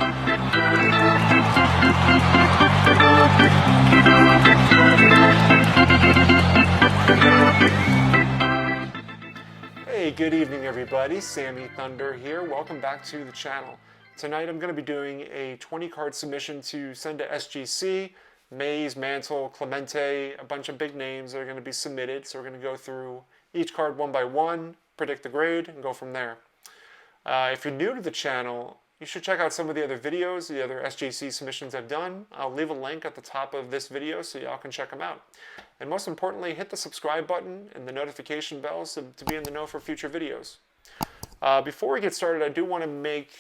Hey, good evening everybody. Sammy Thunder here. Welcome back to the channel. Tonight I'm going to be doing a 20 card submission to send to SGC. Maze, Mantle, Clemente, a bunch of big names that are going to be submitted. So we're going to go through each card one by one, predict the grade, and go from there. If you're new to the channel, you should check out some of the other videos, the other SGC submissions I've done. I'll leave a link at the top of this video so y'all can check them out. And most importantly, hit the subscribe button and the notification bell to be in the know for future videos. Before we get started, I do want to make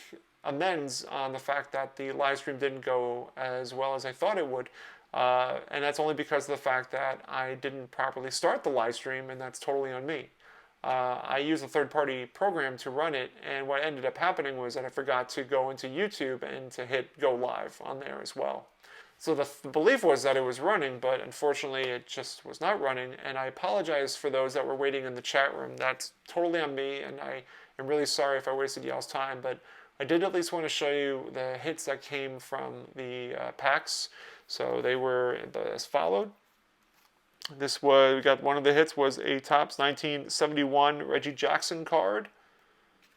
amends on the fact that the live stream didn't go as well as I thought it would. And that's only because of the fact that I didn't properly start the live stream, and that's totally on me. I used a third-party program to run it, and what ended up happening was that I forgot to go into YouTube and to hit go live on there as well. So the belief was that it was running, but unfortunately it just was not running, and I apologize for those that were waiting in the chat room. That's totally on me, and I am really sorry if I wasted y'all's time, but I did at least want to show you the hits that came from the packs. So they were as followed. We got one of the hits was a Topps 1971 Reggie Jackson card.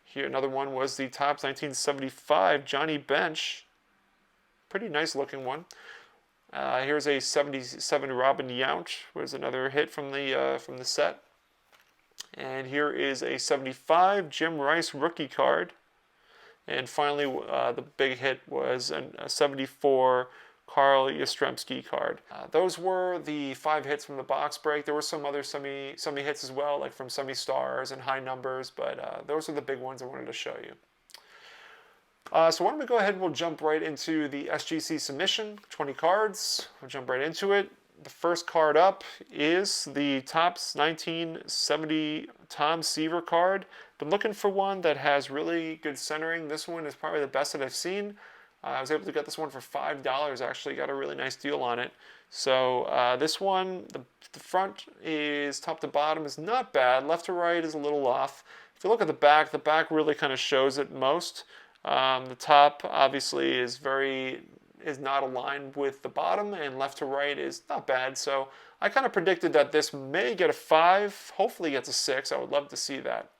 Here another one was the Topps 1975 Johnny Bench. Pretty nice looking one. Here's a 77 Robin Yount, was another hit from the set. And here is a 75 Jim Rice rookie card. And finally, the big hit was a 74 Carl Yastrzemski card. Those were the 5 hits from the box break. There were some other semi hits as well, like from Semi Stars and High Numbers, but those are the big ones I wanted to show you. So why don't we go ahead and we'll jump right into the SGC submission, 20 cards. We'll jump right into it. The first card up is the Topps 1970 Tom Seaver card. Been looking for one that has really good centering. This one is probably the best that I've seen. I was able to get this one for $5, actually. Got a really nice deal on it. So this one, the front is top to bottom is not bad. Left to right is a little off. If you look at the back really kind of shows it most. The top obviously is not aligned with the bottom, and left to right is not bad. So I kind of predicted that this may get a 5, hopefully gets a 6. I would love to see that.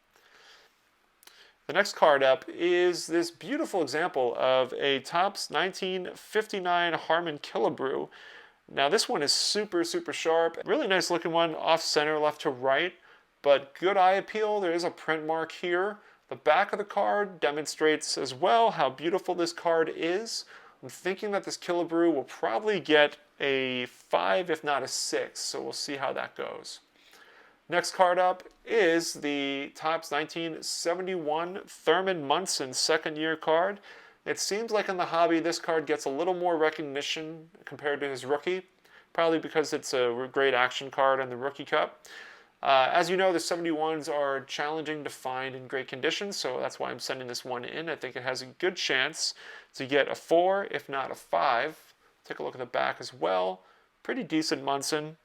The next card up is this beautiful example of a Topps 1959 Harmon Killebrew. Now this one is super sharp. Really nice looking one, off center, left to right, but good eye appeal. There is a print mark here. The back of the card demonstrates as well how beautiful this card is. I'm thinking that this Killebrew will probably get a 5, if not a 6, so we'll see how that goes. Next card up is the Topps 1971 Thurman Munson second year card. It seems like in the hobby this card gets a little more recognition compared to his rookie, probably because it's a great action card in the Rookie Cup. As you know, the 71s are challenging to find in great condition, so that's why I'm sending this one in. I think it has a good chance to get a 4, if not a 5. Take a look at the back as well. Pretty decent Munson.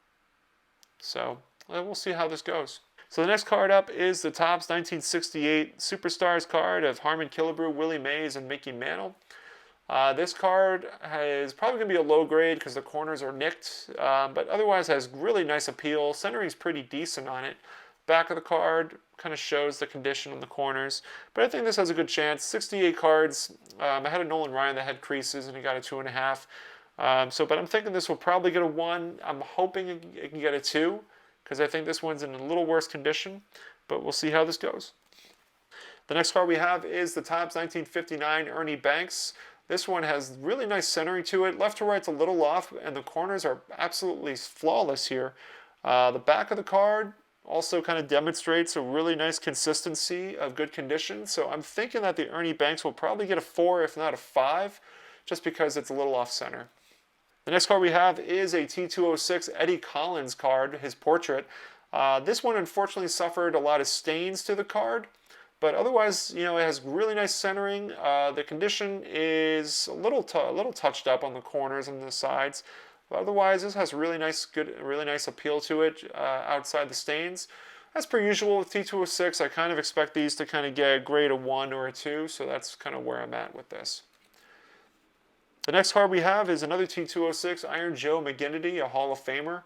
So we'll see how this goes. So the next card up is the Topps 1968 Superstars card of Harmon Killebrew, Willie Mays, and Mickey Mantle. This card is probably going to be a low grade because the corners are nicked, but otherwise has really nice appeal. Centering is pretty decent on it. Back of the card kind of shows the condition on the corners, but I think this has a good chance. 68 cards. I had a Nolan Ryan that had creases and he got a 2.5. But I'm thinking this will probably get a 1. I'm hoping it can get a 2. Because I think this one's in a little worse condition, but we'll see how this goes. The next card we have is the Topps 1959 Ernie Banks. This one has really nice centering to it. Left to right's a little off, and the corners are absolutely flawless here. The back of the card also kind of demonstrates a really nice consistency of good condition. So I'm thinking that the Ernie Banks will probably get a 4, if not a 5, just because it's a little off center. The next card we have is a T206 Eddie Collins card, his portrait. This one unfortunately suffered a lot of stains to the card, but otherwise, you know, it has really nice centering. The condition is a little touched up on the corners and the sides. But otherwise, this has really nice appeal to it outside the stains. As per usual with T206, I kind of expect these to kind of get a grade of 1 or a 2, so that's kind of where I'm at with this. The next card we have is another T206, Iron Joe McGinnity, a Hall of Famer.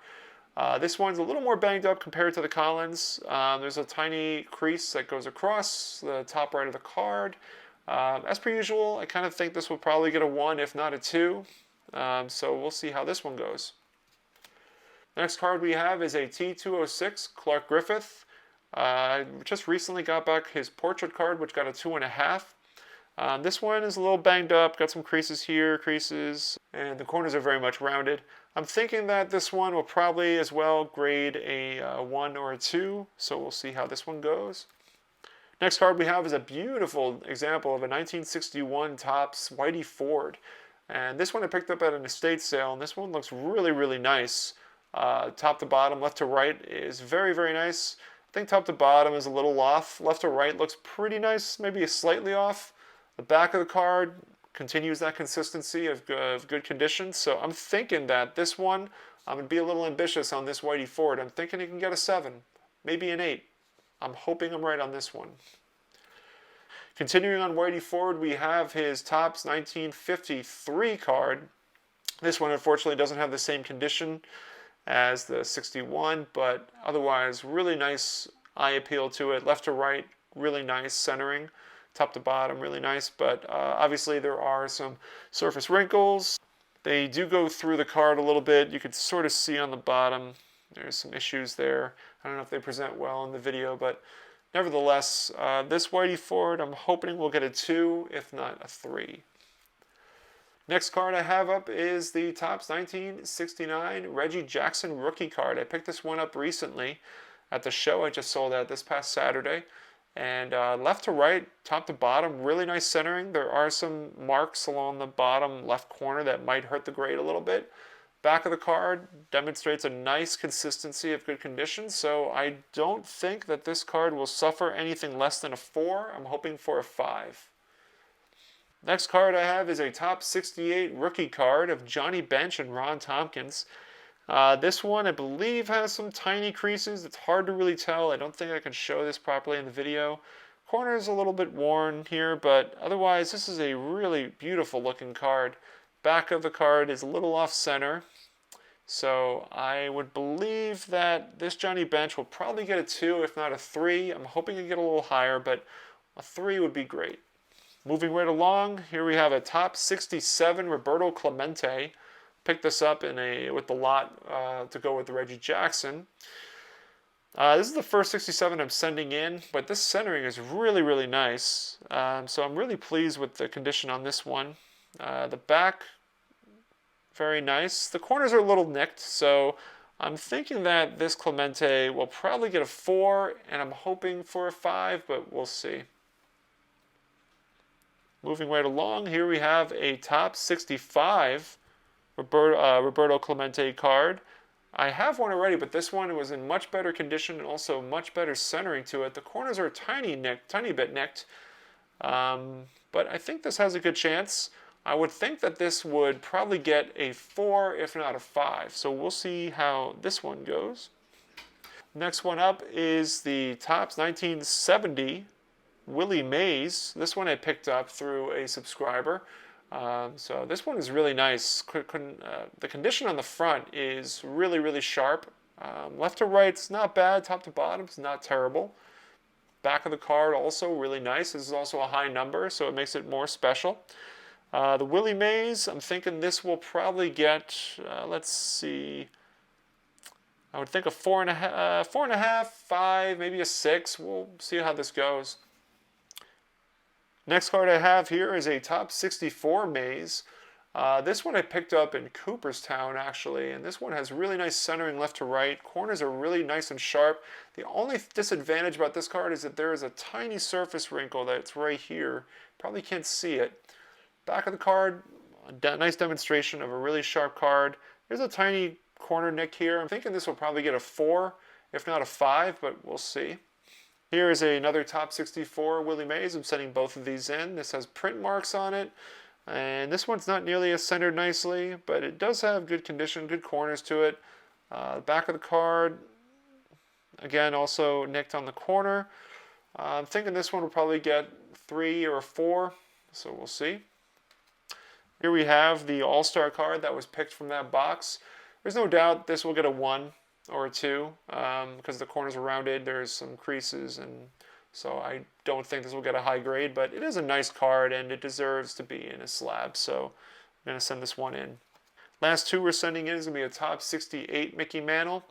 This one's a little more banged up compared to the Collins. There's a tiny crease that goes across the top right of the card. As per usual, I kind of think this will probably get a 1, if not a 2. So we'll see how this one goes. Next card we have is a T206, Clark Griffith. Just recently got back his portrait card, which got a 2.5. This one is a little banged up, got some creases here, creases, and the corners are very much rounded. I'm thinking that this one will probably as well grade a 1 or a 2, so we'll see how this one goes. Next card we have is a beautiful example of a 1961 Topps Whitey Ford. And this one I picked up at an estate sale, and this one looks really, really nice. Top to bottom, left to right is very, very nice. I think top to bottom is a little off. Left to right looks pretty nice, maybe slightly off. The back of the card continues that consistency of good condition. So I'm thinking that this one, I'm going to be a little ambitious on this Whitey Ford. I'm thinking it can get a 7, maybe an 8. I'm hoping I'm right on this one. Continuing on Whitey Ford, we have his Topps 1953 card. This one unfortunately doesn't have the same condition as the 61, but otherwise really nice eye appeal to it. Left to right, really nice centering. Top to bottom, really nice, but obviously there are some surface wrinkles. They do go through the card a little bit. You could sort of see on the bottom there's some issues there. I don't know if they present well in the video, but nevertheless, this Whitey Ford, I'm hoping we'll get a 2, if not a 3. Next card I have up is the Topps 1969 Reggie Jackson rookie card. I picked this one up recently at the show I just sold at this past Saturday. And left to right, top to bottom, really nice centering. There are some marks along the bottom left corner that might hurt the grade a little bit. Back of the card demonstrates a nice consistency of good condition, so I don't think that this card will suffer anything less than a 4. I'm hoping for a 5. Next card I have is a Topps 68 rookie card of Johnny Bench and Ron Tompkins. This one I believe has some tiny creases. It's hard to really tell. I don't think I can show this properly in the video. Corner is a little bit worn here, but otherwise this is a really beautiful looking card. Back of the card is a little off center. So I would believe that this Johnny Bench will probably get a 2, if not a 3. I'm hoping to get a little higher, but a 3 would be great. Moving right along, here we have a Topps 67 Roberto Clemente. Picked this up with the lot to go with the Reggie Jackson. This is the first 67 I'm sending in, but this centering is really, really nice. So I'm really pleased with the condition on this one. The back, very nice. The corners are a little nicked, so I'm thinking that this Clemente will probably get a 4, and I'm hoping for a 5, but we'll see. Moving right along, here we have a Topps 65 Roberto Clemente card. I have one already, but this one was in much better condition and also much better centering to it. The corners are tiny bit nicked, but I think this has a good chance. I would think that this would probably get a 4, if not a 5. So we'll see how this one goes. Next one up is the Topps 1970 Willie Mays. This one I picked up through a subscriber. So this one is really nice. The condition on the front is really, really sharp. Left to right's not bad. Top to bottom's not terrible. Back of the card also really nice. This is also a high number, so it makes it more special. The Willie Mays, I'm thinking this will probably get, let's see, I would think a 4.5, 5, maybe a 6. We'll see how this goes. Next card I have here is a Topps 64 Mays. This one I picked up in Cooperstown, actually, and this one has really nice centering left to right. Corners are really nice and sharp. The only disadvantage about this card is that there is a tiny surface wrinkle that's right here. Probably can't see it. Back of the card, a nice demonstration of a really sharp card. There's a tiny corner nick here. I'm thinking this will probably get a 4, if not a 5, but we'll see. Here is another Topps 64 Willie Mays. I'm sending both of these in. This has print marks on it. And this one's not nearly as centered nicely, but it does have good condition, good corners to it. Back of the card, again, also nicked on the corner. I'm thinking this one will probably get 3 or a 4, so we'll see. Here we have the All-Star card that was picked from that box. There's no doubt this will get a 1 or a 2 because the corners are rounded. There's some creases, and so I don't think this will get a high grade, but it is a nice card and it deserves to be in a slab, so I'm going to send this one in. Last two we're sending in is going to be a top 68 Mickey Mantle.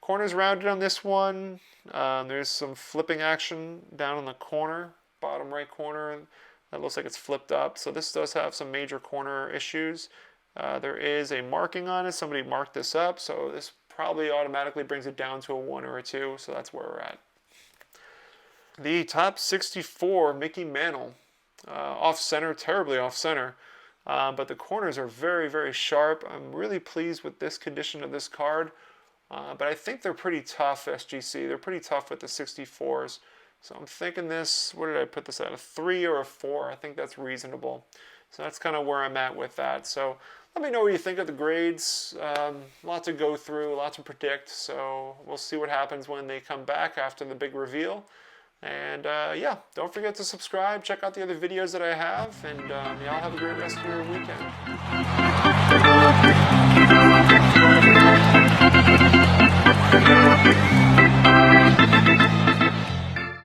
Corners rounded on this one. There's some flipping action down in the corner, bottom right corner. That looks like it's flipped up, so this does have some major corner issues. There is a marking on it. Somebody marked this up, so this probably automatically brings it down to a 1 or a 2, so that's where we're at. The top 64 Mickey Mantle, off-center, terribly off-center, but the corners are very, very sharp. I'm really pleased with this condition of this card, but I think they're pretty tough, SGC. They're pretty tough with the 64s. So I'm thinking this, what did I put this at, a 3 or a 4? I think that's reasonable. So that's kind of where I'm at with that. So let me know what you think of the grades. A lot to go through, a lot to predict. So we'll see what happens when they come back after the big reveal. And yeah, don't forget to subscribe. Check out the other videos that I have. And y'all have a great rest of your weekend.